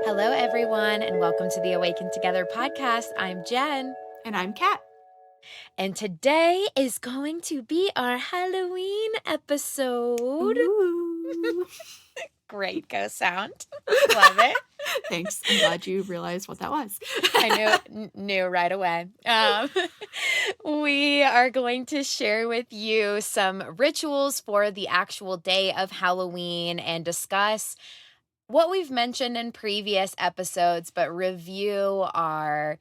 Hello, everyone, and welcome to the Awaken Together podcast. I'm Jen, And I'm Kat. and today is going to be our Halloween episode. Ooh. Great ghost sound. Love it. Thanks. I'm glad you realized what that was. I knew right away. We are going to share with you some rituals for the actual day of Halloween and discuss what we've mentioned in previous episodes, but review how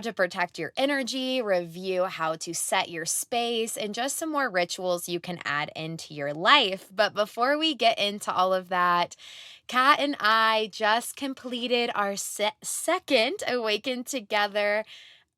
to protect your energy, review how to set your space, and just some more rituals you can add into your life. But before we get into all of that, Kat and I just completed our second Awaken Together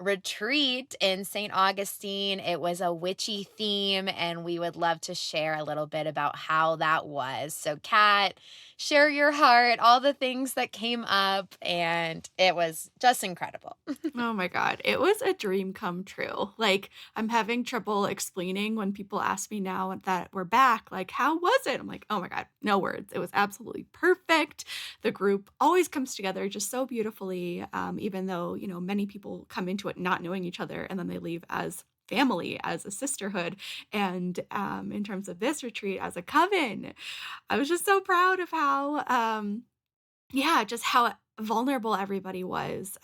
retreat in St. Augustine. It was a witchy theme, and we would love to share a little bit about how that was. So, Kat, share your heart, all the things that came up, and it was just incredible. Oh my God. It was a dream come true. Like, I'm having trouble explaining when people ask me now that we're back, like, how was it? I'm like, oh my God, no words. It was absolutely perfect. The group always comes together just so beautifully, even though, many people come into it not knowing each other and then they leave as family, as a sisterhood. And in terms of this retreat, as a coven, I was just so proud of how, yeah, just how vulnerable everybody was.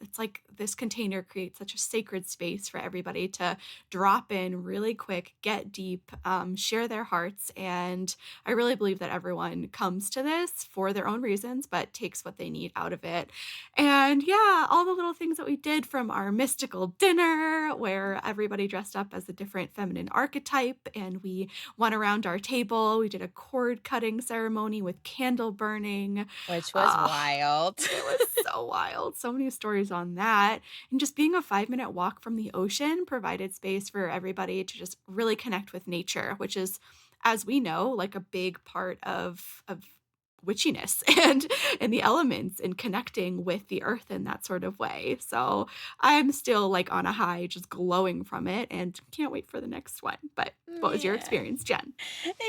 It's like this container creates such a sacred space for everybody to drop in really quick, get deep, share their hearts. And I really believe that everyone comes to this for their own reasons, but takes what they need out of it. And yeah, all the little things that we did, from our mystical dinner, where everybody dressed up as a different feminine archetype, and we went around our table. We did a cord cutting ceremony with candle burning. Which was Oh, wild. it was so wild. So many stories on that. And just being a 5-minute walk from the ocean provided space for everybody to just really connect with nature, which is, as we know, like a big part of witchiness and the elements and connecting with the earth in that sort of way. So I'm still like on a high, just glowing from it, and can't wait for the next one. But what was your Yeah. experience, Jen?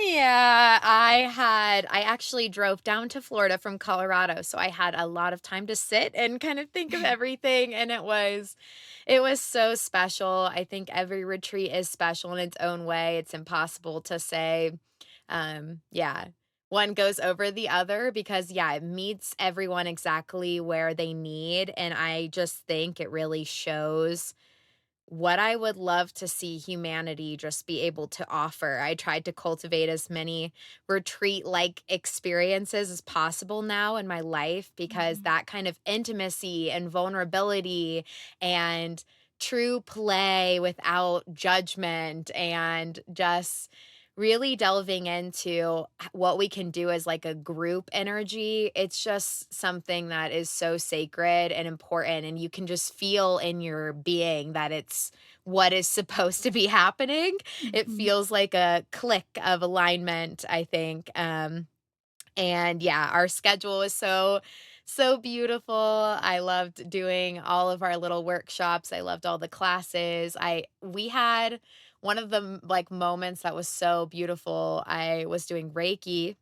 Yeah, I actually drove down to Florida from Colorado, so I had a lot of time to sit and kind of think of everything, and it was so special. I think every retreat is special in its own way. It's impossible to say, yeah, one goes over the other because, yeah, it meets everyone exactly where they need, and I just think it really shows what I would love to see humanity just be able to offer. I tried to cultivate as many retreat-like experiences as possible now in my life because Mhm. that kind of intimacy and vulnerability and true play without judgment and just really delving into what we can do as like a group energy. It's just something that is so sacred and important, and you can just feel in your being that it's what is supposed to be happening. It Mhm. feels like a click of alignment, I think. And yeah, our schedule is so beautiful. I loved doing all of our little workshops. I loved all the classes. I we had one of the like moments that was so beautiful. I was doing Reiki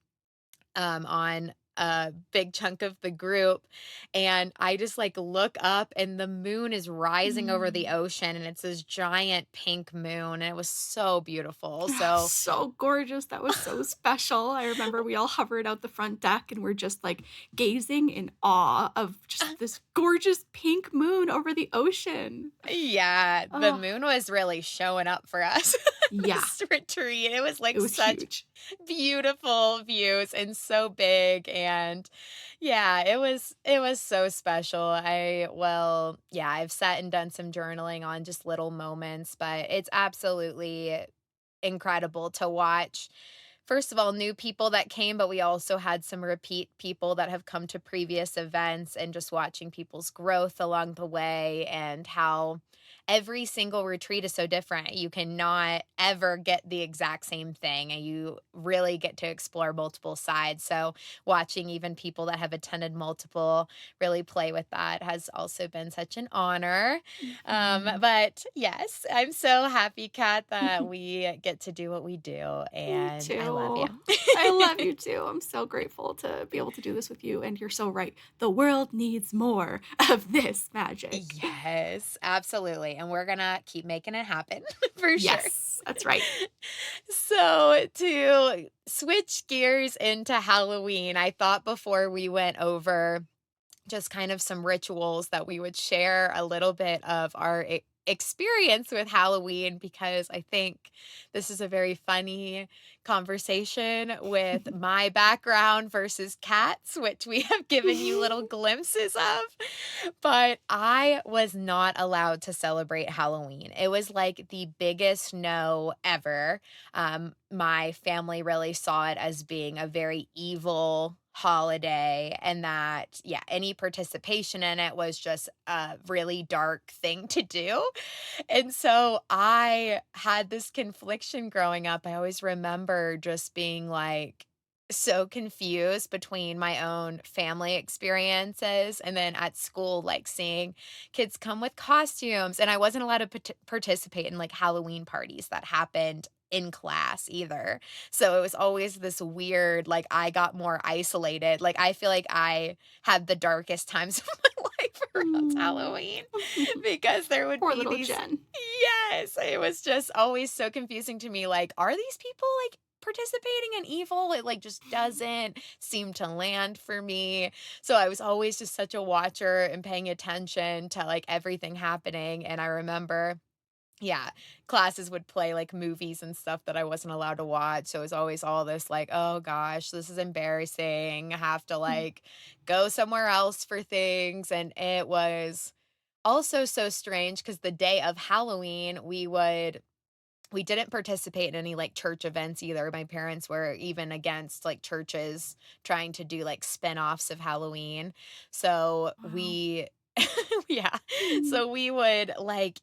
on a big chunk of the group. And I just like look up and the moon is rising over the Mm. ocean and it's this giant pink moon. And it was so beautiful. Ah, So, so gorgeous. That was so special. I remember we all hovered out the front deck and we're just like gazing in awe of just this gorgeous pink moon over the ocean. yeah, the Oh, moon was really showing up for us yeah, this retreat. It was it like was such huge. beautiful views and so big, and yeah, it was so special. Yeah, I've sat and done some journaling on just little moments, but it's absolutely incredible to watch. First of all, new people that came, but we also had some repeat people that have come to previous events, and just watching people's growth along the way and how every single retreat is so different. You cannot ever get the exact same thing, and you really get to explore multiple sides. So, watching even people that have attended multiple really play with that has also been such an honor. Mhm. But yes, I'm so happy, Kat, that we get to do what we do, Me and I love you. too. I love you too. I'm so grateful to be able to do this with you, and you're so right. The world needs more of this magic. Yes, absolutely, and we're gonna keep making it happen for sure. Yes, that's right. So, to switch gears into Halloween, I thought before we went over just kind of some rituals that we would share a little bit of our experience with Halloween, because I think this is a very funny conversation with my background versus cats, which we have given you little glimpses of. But I was not allowed to celebrate Halloween. It was like the biggest no ever. My family really saw it as being a very evil holiday, and that, yeah, any participation in it was just a really dark thing to do. And so I had this confliction growing up. I always remember just being like so confused between my own family experiences and then at school, like seeing kids come with costumes. And I wasn't allowed to participate in like Halloween parties that happened in class either. So it was always this weird, like I got more isolated. Like I feel like I had the darkest times of my life around Mm. Halloween because there would Poor be little these. Jen. Yes, it was just always so confusing to me, like, are these people, like, participating in evil? It, like, just doesn't seem to land for me. So I was always just such a watcher and paying attention to, like, everything happening, and I remember, yeah, classes would play, like, movies and stuff that I wasn't allowed to watch, so it was always all this, like, "Oh gosh, this is embarrassing. I have to, like, go somewhere else for things," and it was also so strange because the day of Halloween, we didn't participate in any, like, church events either. My parents were even against, like, churches trying to do, like, spin-offs of Halloween. So Wow. we yeah. Mm. So we would, like,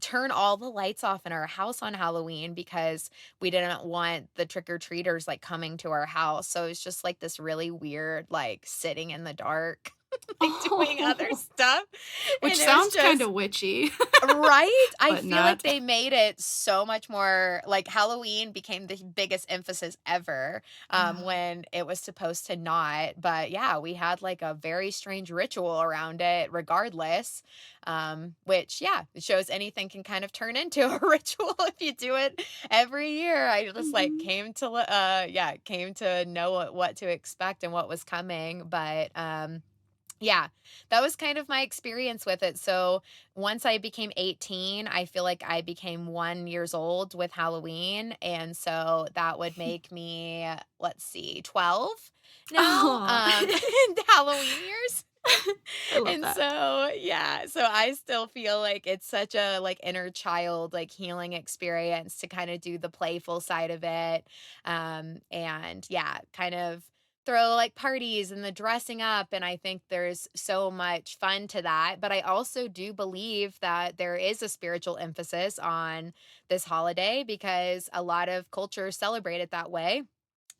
turn all the lights off in our house on Halloween because we didn't want the trick-or-treaters, like, coming to our house. So it's just, like, this really weird, like, sitting in the dark, like, doing other Oh, stuff, which and it was sounds kinda just. witchy, Right? I but feel like not. they made it so much more like, Halloween became the biggest emphasis ever, Yeah. when it was supposed to not, but, yeah, we had, like, a very strange ritual around it regardless, which, yeah, it shows anything can kind of turn into a ritual if you do it every year. I just, like, Mhm. came to know what to expect and what was coming, but, yeah, that was kind of my experience with it. So once I became 18, I feel like I became 1 years old with Halloween. And so that would make me, let's see, 12 now, Aw. in Halloween years. I love And that. so, yeah, so I still feel like it's such a like inner child, like healing experience to kind of do the playful side of it. And yeah, kind of throw like parties and the dressing up. And I think there's so much fun to that. But I also do believe that there is a spiritual emphasis on this holiday because a lot of cultures celebrate it that way,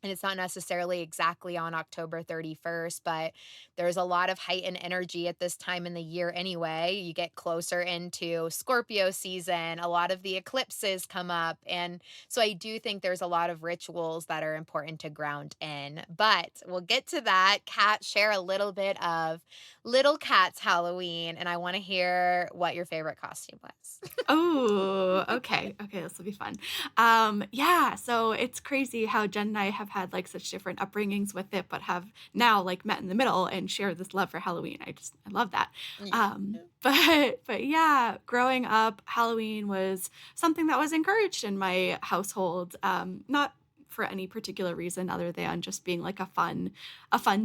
and it's not necessarily exactly on October 31st, but there's a lot of heightened energy at this time in the year anyway. You get closer into Scorpio season, a lot of the eclipses come up. And so I do think there's a lot of rituals that are important to ground in. But we'll get to that. Kat, share a little bit of Little Cat's Halloween, and I want to hear what your favorite costume was. Oh, okay, okay, this will be fun. Yeah, so it's crazy how Jen and I have had, like, such different upbringings with it, but have now, like, met in the middle and share this love for Halloween. I love that. Yeah. But yeah, growing up, Halloween was something that was encouraged in my household, not for any particular reason other than just being, like, a fun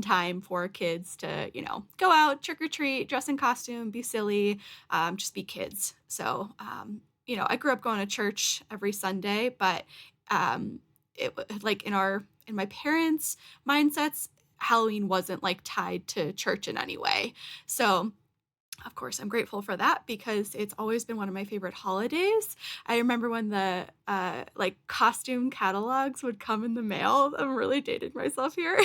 time for kids to, go out, trick or treat, dress in costume, be silly, just be kids. So, I grew up going to church every Sunday, but um, like in my parents' mindsets, Halloween wasn't like tied to church in any way. So Of course, I'm grateful for that because it's always been one of my favorite holidays. I remember when the, like, costume catalogs would come in the mail. I'm really dating myself here.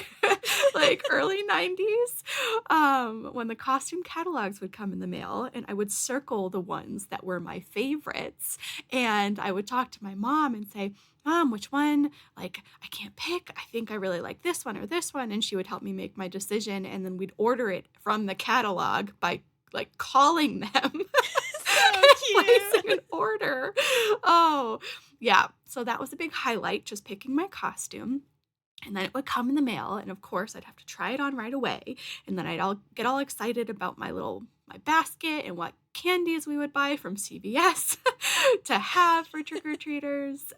Like, early '90s, when the costume catalogs would come in the mail, and I would circle the ones that were my favorites, and I would talk to my mom and say, "Mom, which one? Like, I can't pick. I think I really like this one or this one," and she would help me make my decision, and then we'd order it from the catalog by like, calling them So and placing cute. an order. Oh, yeah. So that was a big highlight, just picking my costume. And then it would come in the mail, and of course, I'd have to try it on right away, and then I'd all get all excited about my basket and what candies we would buy from CVS to have for trick-or-treaters,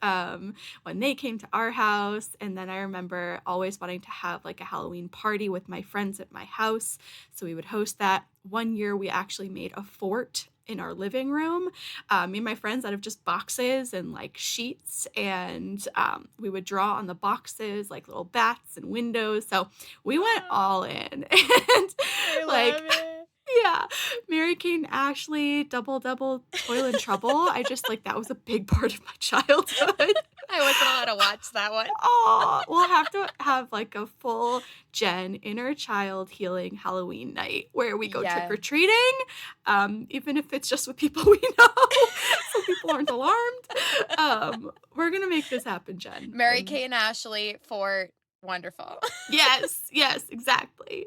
when they came to our house, and then I remember always wanting to have, like, a Halloween party with my friends at my house, so we would host that. One year, we actually made a fort in our living room, me and my friends out of just boxes and like sheets, and we would draw on the boxes like little bats and windows. So we went Oh, all in, and I like love it. yeah, Mary Kate and Ashley, Double Double, Toil and Trouble. I just like that was a big part of my childhood. I wasn't allowed to watch that one. Oh, we'll have to have like a full Jen inner child healing Halloween night where we go trick Yeah. or treating, even if it's just with people we know, so people aren't alarmed. We're gonna make this happen, Jen. Mary Kay and Ashley for wonderful. Yes, yes, exactly.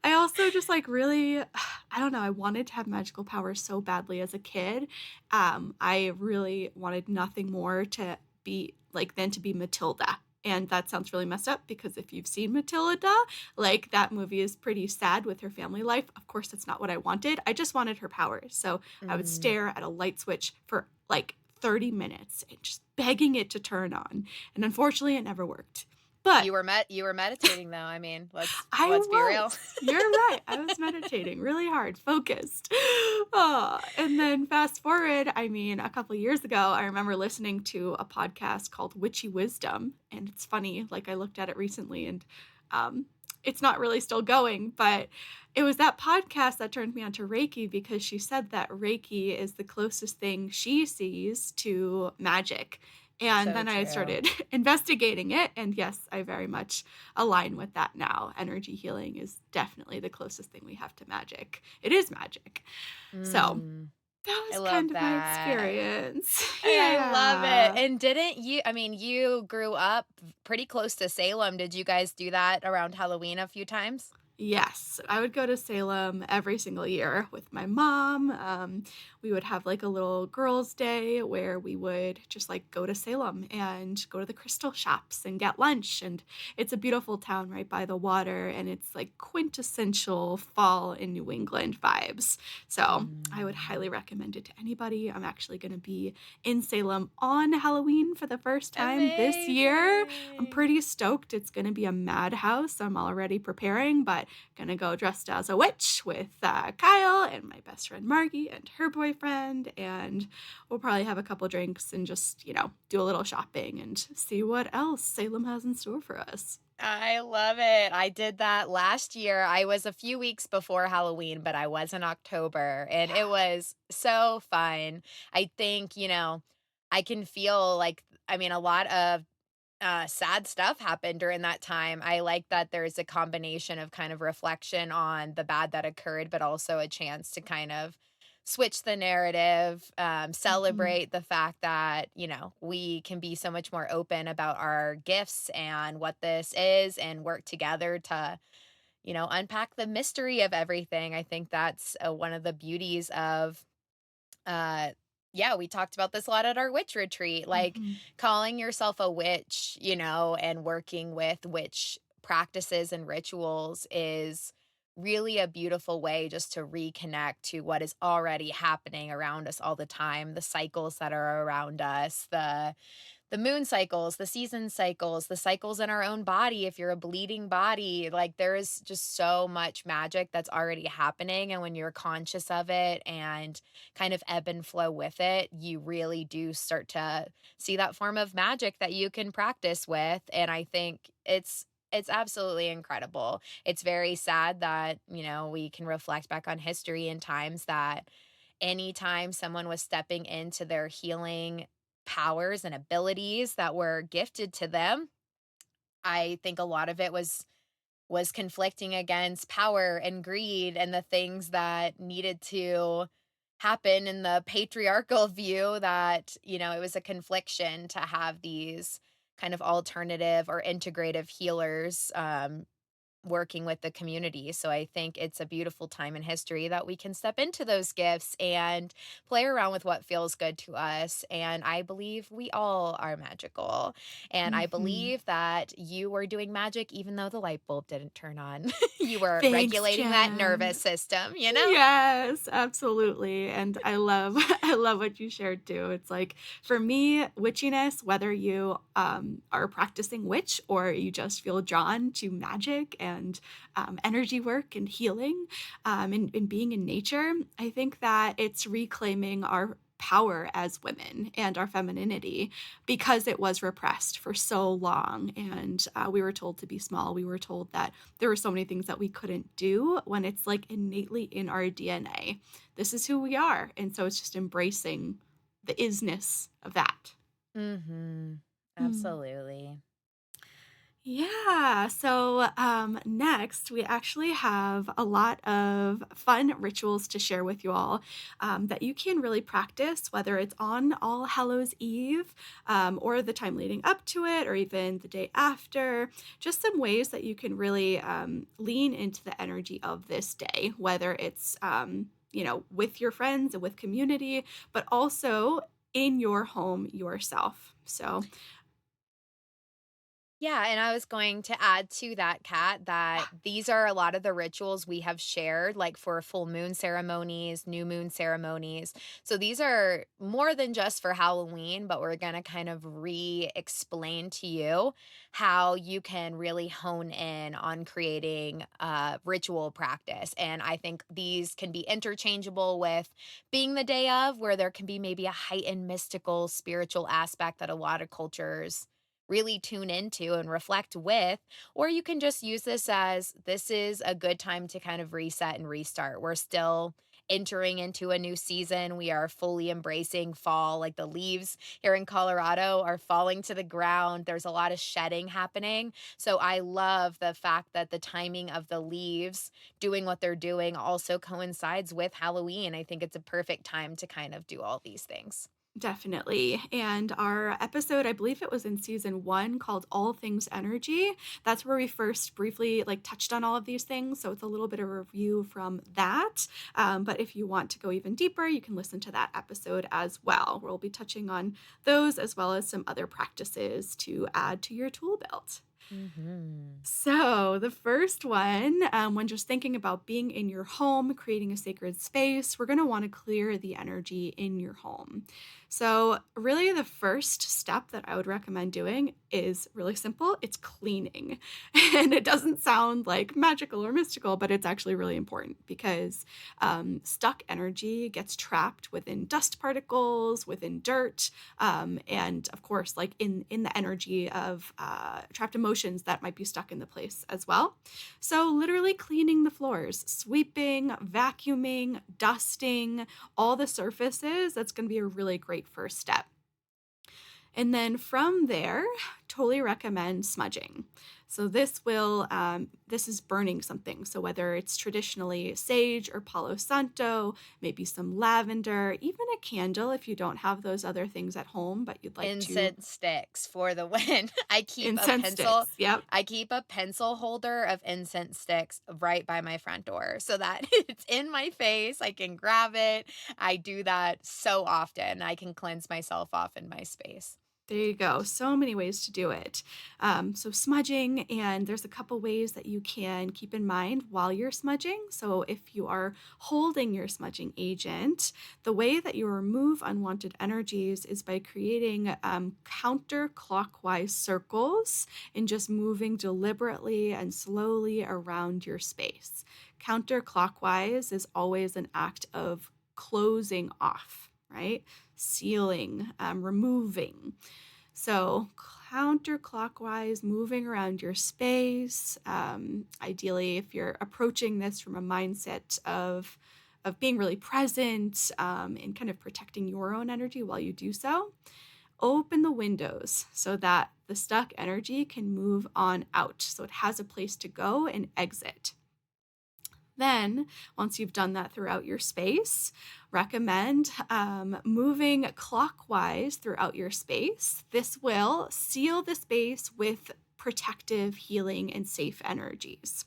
I also just like really, I don't know. I wanted to have magical powers so badly as a kid. I really wanted nothing more to be like than to be Matilda. And that sounds really messed up because if you've seen Matilda, like that movie is pretty sad with her family life. Of course, that's not what I wanted. I just wanted her powers. So I would Mm. stare at a light switch for like 30 minutes and just begging it to turn on. And unfortunately, it never worked. But You were meditating though, I mean, I let's be real. was. You're right. I was meditating really hard, focused. And then fast forward, I mean, a couple years ago, I remember listening to a podcast called Witchy Wisdom. And it's funny, like I looked at it recently and um, it's not really still going, but it was that podcast that turned me on to Reiki because she said that Reiki is the closest thing she sees to magic. And So then I true. started investigating it. And yes, I very much align with that now. Energy healing is definitely the closest thing we have to magic. It is magic. So Mm, that I was love kind of my that. experience. I love it. Yeah. And didn't you I mean, you grew up pretty close to Salem. Did you guys do that around Halloween a few times? Yes, I would go to Salem every single year with my mom. We would have like a little girls' day where we would just like go to Salem and go to the crystal shops and get lunch. And it's a beautiful town right by the water, and it's like quintessential fall in New England vibes. So I would Mm. highly recommend it to anybody. I'm actually going to be in Salem on Halloween for the first time this year. I'm Amazing. pretty stoked. It's going to be a madhouse. I'm already preparing, but gonna go dressed as a witch with Kyle and my best friend Margie and her boyfriend, and we'll probably have a couple drinks and just, do a little shopping and see what else Salem has in store for us. I love it. I did that last year. I was a few weeks before Halloween, but I was in October and it Yeah. was so fun. I think, I can feel like, I mean, a lot of sad stuff happened during that time. I like that there's a combination of kind of reflection on the bad that occurred, but also a chance to kind of switch the narrative, Mhm. celebrate the fact that, we can be so much more open about our gifts and what this is and work together to, unpack the mystery of everything. I think that's one of the beauties of yeah, we talked about this a lot at our witch retreat, like Mhm. calling yourself a witch, and working with witch practices and rituals is really a beautiful way just to reconnect to what is already happening around us all the time, the cycles that are around us, the moon cycles, the season cycles, the cycles in our own body. If you're a bleeding body, like there is just so much magic that's already happening. And when you're conscious of it and kind of ebb and flow with it, you really do start to see that form of magic that you can practice with. And I think it's absolutely incredible. It's very sad that, you know, we can reflect back on history and times that anytime someone was stepping into their healing powers and abilities that were gifted to them, I think a lot of it was conflicting against power and greed and the things that needed to happen in the patriarchal view that, you know, it was a confliction to have these kind of alternative or integrative healers working with the community. So I think it's a beautiful time in history that we can step into those gifts and play around with what feels good to us. And I believe we all are magical. And I Mhm. believe that you were doing magic even though the light bulb didn't turn on. You were Thanks, regulating that Jen. nervous system, you know? Yes, absolutely, and I love I love what you shared too. It's like, for me, witchiness, whether you, are practicing witch or you just feel drawn to magic and, energy work and healing, and being in nature, I think that it's reclaiming our power as women and our femininity because it was repressed for so long, and, we were told to be small. We were told that there were so many things that we couldn't do when it's like innately in our DNA. This is who we are. And so it's just embracing the isness of that. Mhm. Mm. Absolutely. Yeah. So, next, we actually have a lot of fun rituals to share with you all that you can really practice, whether it's on All Hallows Eve or the time leading up to it, or even the day after. Just some ways that you can really lean into the energy of this day, whether it's, with your friends and with community, but also in your home yourself. So, Yeah, and I was going to add to that, Kat, that these are a lot of the rituals we have shared, like for full moon ceremonies, new moon ceremonies. So these are more than just for Halloween, but we're going to kind of re explain to you how you can really hone in on creating ritual practice. And I think these can be interchangeable with being the day of, where there can be maybe a heightened mystical, spiritual aspect that a lot of cultures really tune into and reflect with, or you can just use this is a good time to kind of reset and restart. We're still entering into a new season. We are fully embracing fall. Like the leaves here in Colorado are falling to the ground. There's a lot of shedding happening. So I love the fact that the timing of the leaves doing what they're doing also coincides with Halloween. I think it's a perfect time to kind of do all these things. definitely. And our episode, I believe it was in season 1 called All Things Energy. That's where we first briefly like touched on all of these things. So it's a little bit of a review from that. But if you want to go even deeper, you can listen to that episode as well. We'll be touching on those as well as some other practices to add to your tool belt. Mhm. So, the first one, when just thinking about being in your home, creating a sacred space, we're going to want to clear the energy in your home. So, really, the first step that I would recommend doing is really simple, it's cleaning. And it doesn't sound like magical or mystical, but it's actually really important because stuck energy gets trapped within dust particles, within dirt, and of course, like in the energy of trapped emotions that might be stuck in the place as well. So literally cleaning the floors, sweeping, vacuuming, dusting, all the surfaces. That's going to be a really great first step. And then from there, totally recommend smudging. So this is burning something. So whether it's traditionally sage or Palo Santo, maybe some lavender, even a candle if you don't have those other things at home, but you'd like to Incense sticks for the win. incense sticks. Yep. I keep a pencil holder of incense sticks right by my front door so that it's in my face, I can grab it. I do that so often. I can cleanse myself off in my space. There you go. So many ways to do it. So smudging, and there's a couple ways that you can keep in mind while you're smudging. So if you are holding your smudging agent, the way that you remove unwanted energies is by creating counterclockwise circles and just moving deliberately and slowly around your space. Counterclockwise is always an act of closing off, right? Sealing, removing. So counterclockwise, moving around your space. Ideally, if you're approaching this from a mindset of being really present and kind of protecting your own energy while you do so, open the windows so that the stuck energy can move on out. So it has a place to go and exit. Then, once you've done that throughout your space, recommend moving clockwise throughout your space. This will seal the space with protective, healing, and safe energies.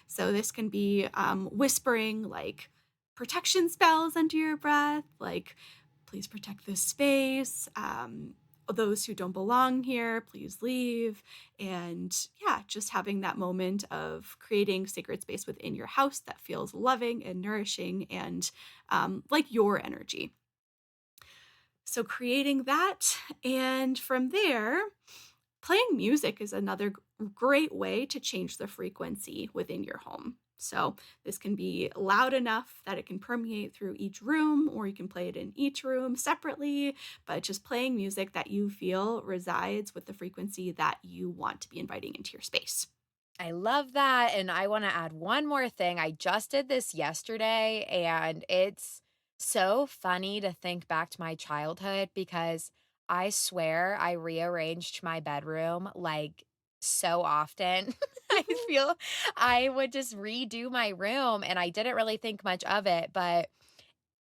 So, this can be whispering like protection spells under your breath, like, please protect this space. Those who don't belong here, please leave. And yeah, just having that moment of creating sacred space within your house that feels loving and nourishing and like your energy. So, creating that. And from there, playing music is another great way to change the frequency within your home. So, this can be loud enough that it can permeate through each room, or you can play it in each room separately, but just playing music that you feel resides with the frequency that you want to be inviting into your space. I love that, and I wanna add one more thing. I just did this yesterday, and it's so funny to think back to my childhood because I swear I rearranged my bedroom, like, so often. I feel I would just redo my room, and I didn't really think much of it, but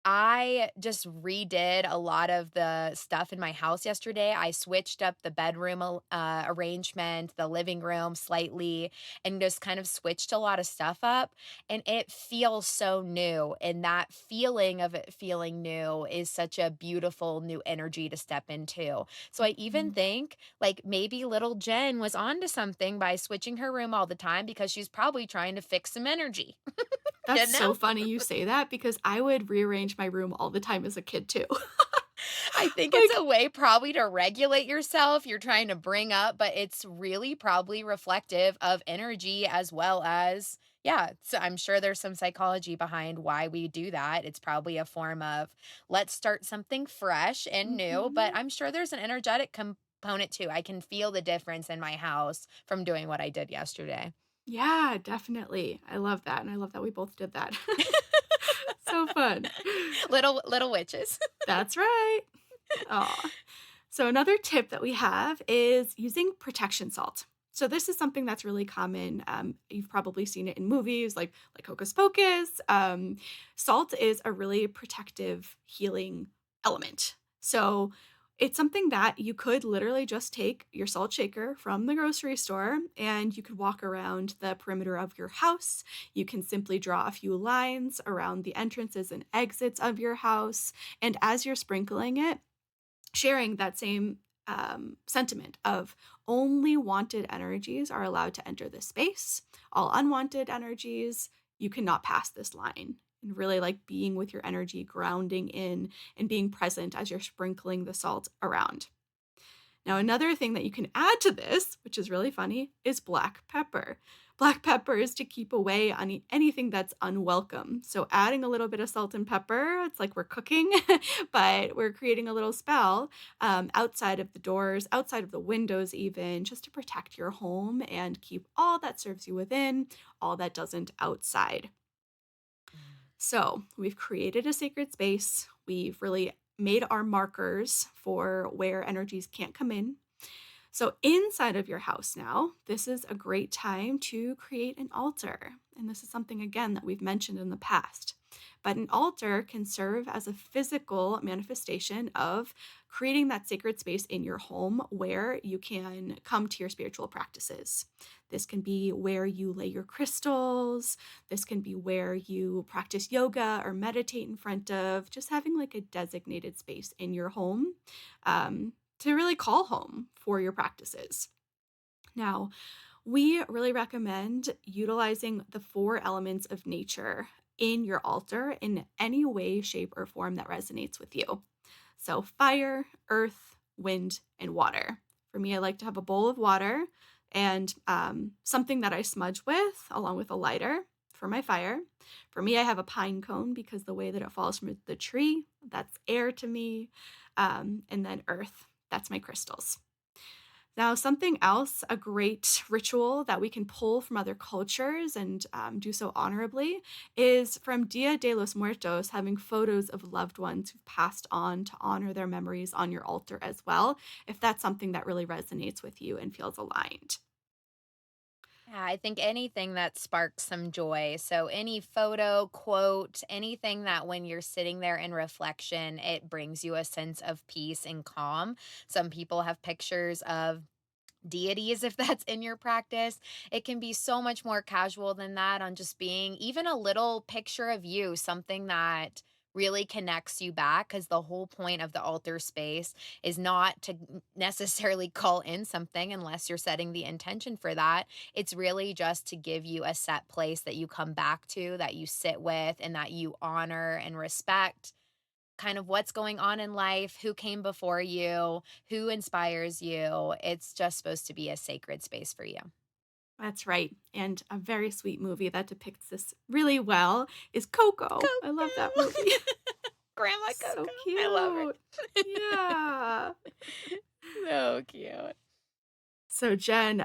I just redid a lot of the stuff in my house yesterday. I switched up the bedroom arrangement, the living room slightly, and just kind of switched a lot of stuff up. And it feels so new. And that feeling of it feeling new is such a beautiful new energy to step into. So I even Mhm. think like maybe little Jen was onto something by switching her room all the time because she's probably trying to fix some energy, That's you know? so funny you say that because I would rearrange my room all the time as a kid too. I think it's Like, a way probably to regulate yourself, you're trying to bring up, but it's really probably reflective of energy as well as yeah, so I'm sure there's some psychology behind why we do that. It's probably a form of let's start something fresh and new, but mhm. I'm sure there's an energetic component too. I can feel the difference in my house from doing what I did yesterday. Yeah, definitely. I love that, and I love that we both did that. So fun. Little witches. That's right. Aw. So another tip that we have is using protection salt. So this is something that's really common. You've probably seen it in movies like Hocus Pocus. Salt is a really protective, healing element. So it's something that you could literally just take your salt shaker from the grocery store and you could walk around the perimeter of your house. You can simply draw a few lines around the entrances and exits of your house. And as you're sprinkling it, sharing that same sentiment of only wanted energies are allowed to enter this space. All unwanted energies, you cannot pass this line. And really like being with your energy, grounding in, and being present as you're sprinkling the salt around. Now, another thing that you can add to this, which is really funny, is black pepper. Black pepper is to keep away anything that's unwelcome. So, adding a little bit of salt and pepper, it's like we're cooking, but we're creating a little spell outside of the doors, outside of the windows, even just to protect your home and keep all that serves you within, all that doesn't outside. So, we've created a sacred space. We've really made our markers for where energies can't come in. So, inside of your house now, this is a great time to create an altar. And this is something, again, that we've mentioned in the past. But an altar can serve as a physical manifestation of creating that sacred space in your home where you can come to your spiritual practices. This can be where you lay your crystals. This can be where you practice yoga or meditate in front of, just having like a designated space in your home. To really call home for your practices. Now, we really recommend utilizing the four elements of nature in your altar in any way, shape, or form that resonates with you. So, fire, earth, wind, and water. For me, I like to have a bowl of water and something that I smudge with, along with a lighter for my fire. For me, I have a pine cone because the way that it falls from the tree, that's air to me. And then earth, that's my crystals. Now, something else, a great ritual that we can pull from other cultures and do so honorably is from Dia de los Muertos, having photos of loved ones who've passed on to honor their memories on your altar as well, if that's something that really resonates with you and feels aligned. Yeah, I think anything that sparks some joy. So, any photo, quote, anything that when you're sitting there in reflection, it brings you a sense of peace and calm. Some people have pictures of deities if that's in your practice. It can be so much more casual than that on just being even a little picture of you, something that really connects you back because the whole point of the altar space is not to necessarily call in something unless you're setting the intention for that. It's really just to give you a set place that you come back to, that you sit with, and that you honor and respect kind of what's going on in life, who came before you, who inspires you. It's just supposed to be a sacred space for you. That's right. And a very sweet movie that depicts this really well is Coco. I love that movie. Coco. Grandma So Coco. I love her. cute. Yeah. So cute. So, Jen,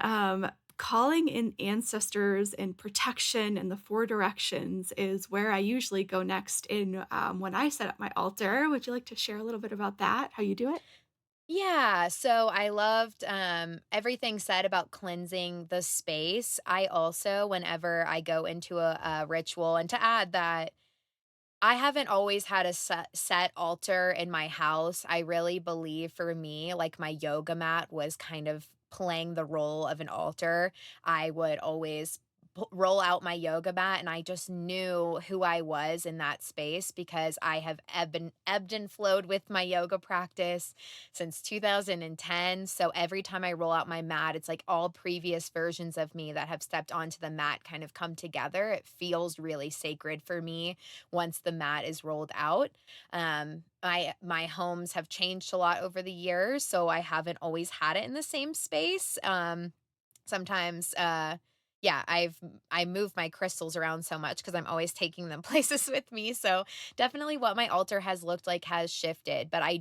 calling in ancestors and protection in the four directions is where I usually go next in when I set up my altar. Would you like to share a little bit about that? How you do it? Yeah, so I loved everything said about cleansing the space. I also, whenever I go into a ritual, and to add that I haven't always had a set altar in my house. I really believe for me, like my yoga mat was kind of playing the role of an altar. I would always roll out my yoga mat and I just knew who I was in that space because I have ebbed and flowed with my yoga practice since 2010. So every time I roll out my mat, it's like all previous versions of me that have stepped onto the mat kind of come together. It feels really sacred for me once the mat is rolled out. My homes have changed a lot over the years, so I haven't always had it in the same space. Sometimes yeah, I move my crystals around so much because I'm always taking them places with me. So definitely what my altar has looked like has shifted, but I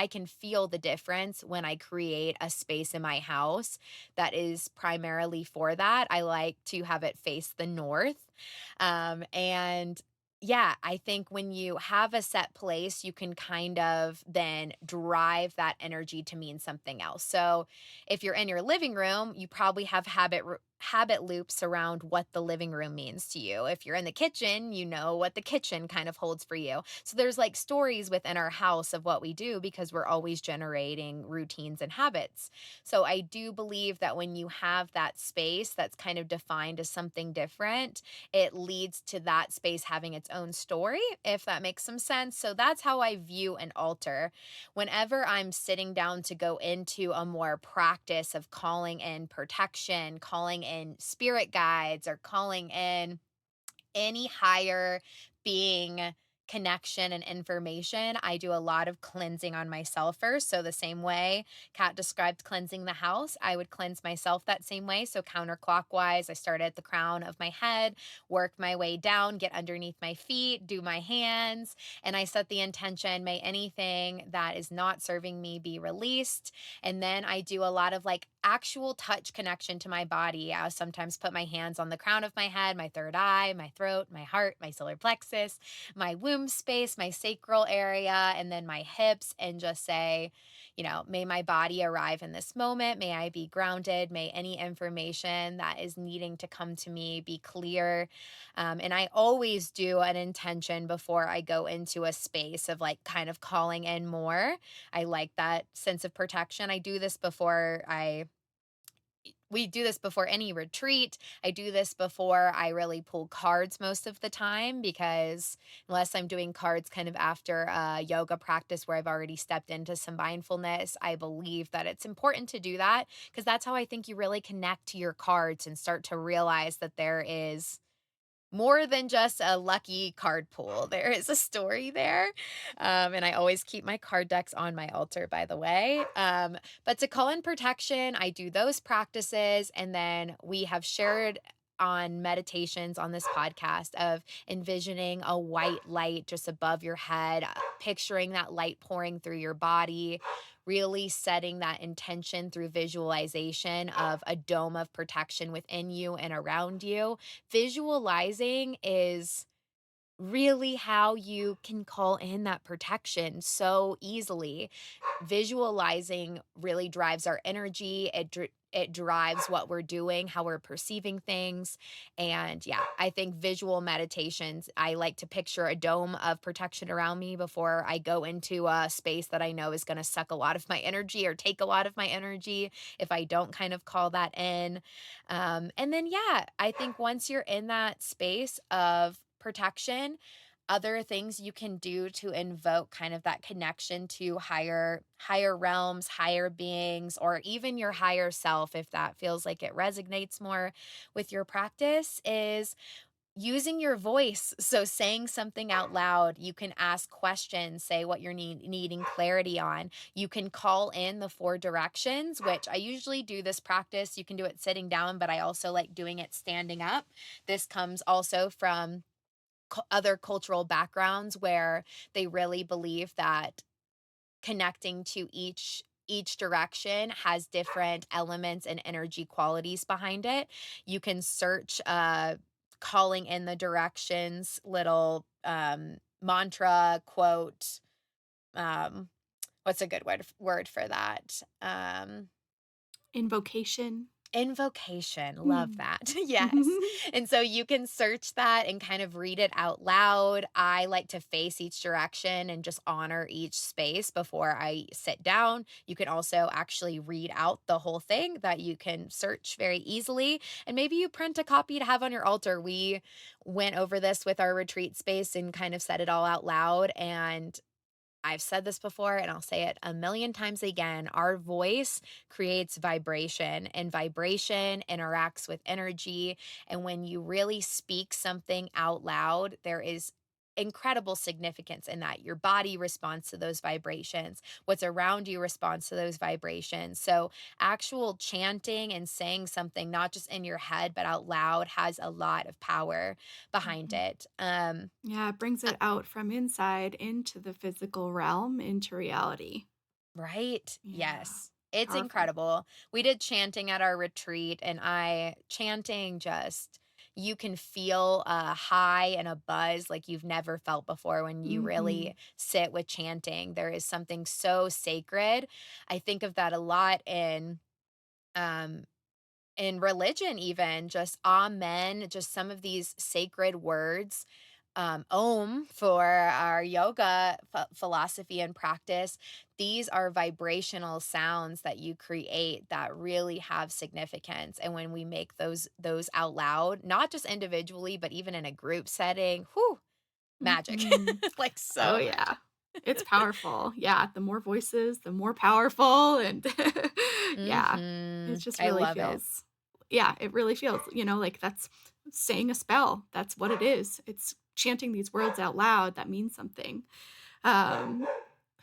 can feel the difference when I create a space in my house that is primarily for that. I like to have it face the north. And yeah, I think when you have a set place, you can kind of then drive that energy to mean something else. So, if you're in your living room, you probably have habit loops around what the living room means to you. If you're in the kitchen, you know what the kitchen kind of holds for you. So there's like stories within our house of what we do because we're always generating routines and habits. So I do believe that when you have that space that's kind of defined as something different, it leads to that space having its own story, if that makes some sense. So that's how I view an altar. Whenever I'm sitting down to go into a more practice of calling in protection, calling in spirit guides, or calling in any higher being connection and information, I do a lot of cleansing on myself first. So the same way Kat described cleansing the house, I would cleanse myself that same way. So counterclockwise, I start at the crown of my head, work my way down, get underneath my feet, do my hands, and I set the intention, may anything that is not serving me be released. And then I do a lot of like actual touch connection to my body. I'll sometimes put my hands on the crown of my head, my third eye, my throat, my heart, my solar plexus, my womb space, my sacral area, and then my hips, and just say, may my body arrive in this moment. May I be grounded. May any information that is needing to come to me be clear. And I always do an intention before I go into a space of like kind of calling in more. I like that sense of protection. I do this before I we do this before any retreat. I do this before I really pull cards most of the time because unless I'm doing cards kind of after a yoga practice where I've already stepped into some mindfulness, I believe that it's important to do that because that's how I think you really connect to your cards and start to realize that there is more than just a lucky card pool. There is a story there. And I always keep my card decks on my altar, by the way. But to call in protection, I do those practices. And then we have shared on meditations on this podcast of envisioning a white light just above your head, picturing that light pouring through your body, really setting that intention through visualization of a dome of protection within you and around you. Visualizing is really how you can call in that protection so easily. Visualizing really drives our energy. It drives what we're doing, how we're perceiving things. And yeah, I think visual meditations, I like to picture a dome of protection around me before I go into a space that I know is going to suck a lot of my energy or take a lot of my energy if I don't kind of call that in. And then, yeah, I think once you're in that space of protection, other things you can do to invoke kind of that connection to higher realms, higher beings, or even your higher self, if that feels like it resonates more with your practice, is using your voice. So saying something out loud, you can ask questions, say what you're needing clarity on. You can call in the four directions, which I usually do this practice. You can do it sitting down, but I also like doing it standing up. This comes also from other cultural backgrounds where they really believe that connecting to each direction has different elements and energy qualities behind it. You can search calling in the directions little mantra quote. um what's a good word for that? Invocation. Invocation, love Mm. that. Yes. And so you can search that and kind of read it out loud. I like to face each direction and just honor each space before I sit down. You can also actually read out the whole thing that you can search very easily. And maybe you print a copy to have on your altar. We went over this with our retreat space and kind of said it all out loud. And I've said this before and I'll say it a million times again. Our voice creates vibration, and vibration interacts with energy. And when you really speak something out loud, there is incredible significance in that. Your body responds to those vibrations, what's around you responds to those vibrations. So, actual chanting and saying something, not just in your head, but out loud, has a lot of power behind Mhm. it. Yeah, it brings it out from inside into the physical realm, into reality. Right? Yeah, Yes. It's powerful. incredible. We did chanting at our retreat, and I chanting just you can feel a high and a buzz like you've never felt before when you Mhm. really sit with chanting. There is something so sacred. I think of that a lot um in religion, even just amen, just some of these sacred words. Om for our yoga philosophy and practice. These are vibrational sounds that you create that really have significance. And when we make those out loud, not just individually, but even in a group setting, whew, magic. Mhm. Like Oh, so yeah. magic. It's powerful. Yeah, the more voices, the more powerful, and yeah, it just I really love it. feels yeah, it really feels, like that's saying a spell. That's what it is. It's chanting these words out loud that means something. Um,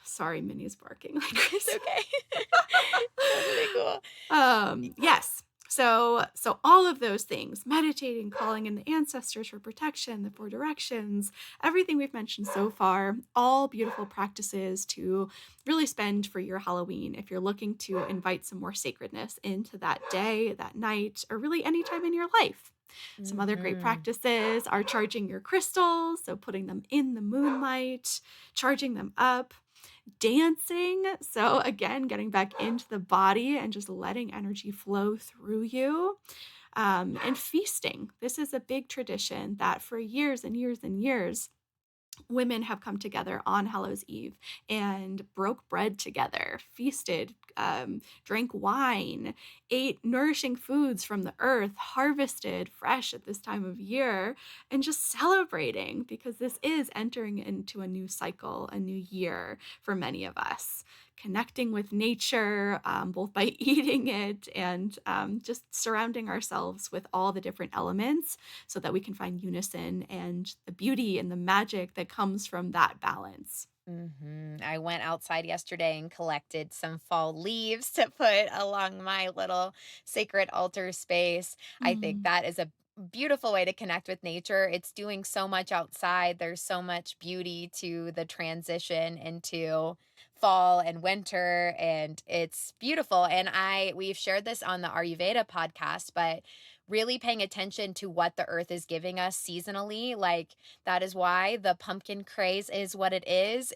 sorry, Minnie's barking like It's crazy. okay. Totally cool. Yes. So all of those things, meditating, calling in the ancestors for protection, the four directions, everything we've mentioned so far, all beautiful practices to really spend for your Halloween if you're looking to invite some more sacredness into that day, that night, or really any time in your life. Some other great Mhm. practices are charging your crystals, so putting them in the moonlight, charging them up, dancing. So, again, getting back into the body and just letting energy flow through you, and feasting. This is a big tradition that for years and years and years, women have come together on Hallows Eve and broke bread together, feasted, drank wine, ate nourishing foods from the earth, harvested fresh at this time of year, and just celebrating because this is entering into a new cycle, a new year for many of us. Connecting with nature, both by eating it and just surrounding ourselves with all the different elements so that we can find unison and the beauty and the magic that comes from that balance. I went outside yesterday and collected some fall leaves to put along my little sacred altar space. I think Mm. that is a beautiful way to connect with nature. It's doing so much outside. There's so much beauty to the transition into fall and winter, and it's beautiful. And we've shared this on the Ayurveda podcast, but really paying attention to what the earth is giving us seasonally, like that is why the pumpkin craze is what it is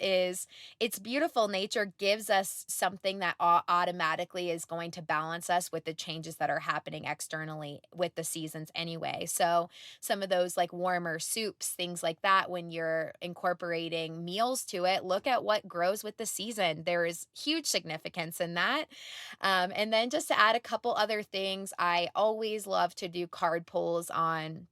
it's beautiful. Nature gives us something that automatically is going to balance us with the changes that are happening externally with the seasons anyway. So some of those like warmer soups, things like that, when you're incorporating meals to it, look at what grows with the season. There is huge significance in that. And then just to add a couple other things, I always love to do card pulls on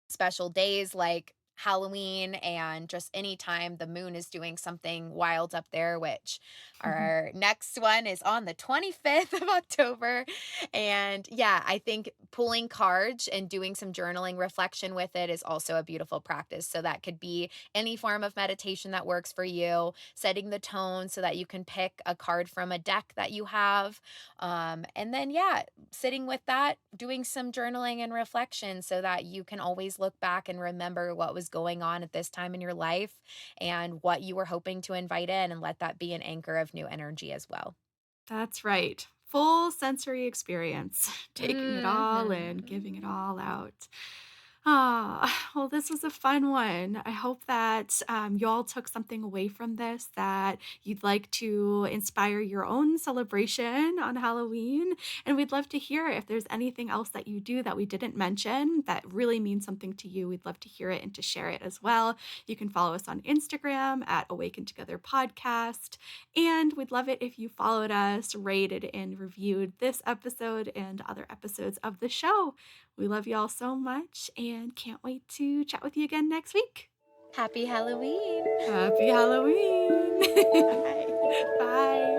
special days like Halloween and just anytime the moon is doing something wild up there, which our next one is on the 25th of October. And yeah, I think pulling cards and doing some journaling reflection with it is also a beautiful practice. So that could be any form of meditation that works for you, setting the tone so that you can pick a card from a deck that you have. And then, yeah, sitting with that, doing some journaling and reflection so that you can always look back and remember what was going on at this time in your life and what you were hoping to invite in, and let that be an anchor of new energy as well. That's right. Full sensory experience, taking it all in, giving it Mhm. all out. Ah, well, this was a fun one. I hope that y'all took something away from this that you'd like to inspire your own celebration on Halloween. And we'd love to hear if there's anything else that you do that we didn't mention that really means something to you. We'd love to hear it and to share it as well. You can follow us on Instagram at Awaken Together Podcast. And we'd love it if you followed us, rated, and reviewed this episode and other episodes of the show. We love you all so much and can't wait to chat with you again next week. Happy Halloween. Happy Halloween. Bye. Bye.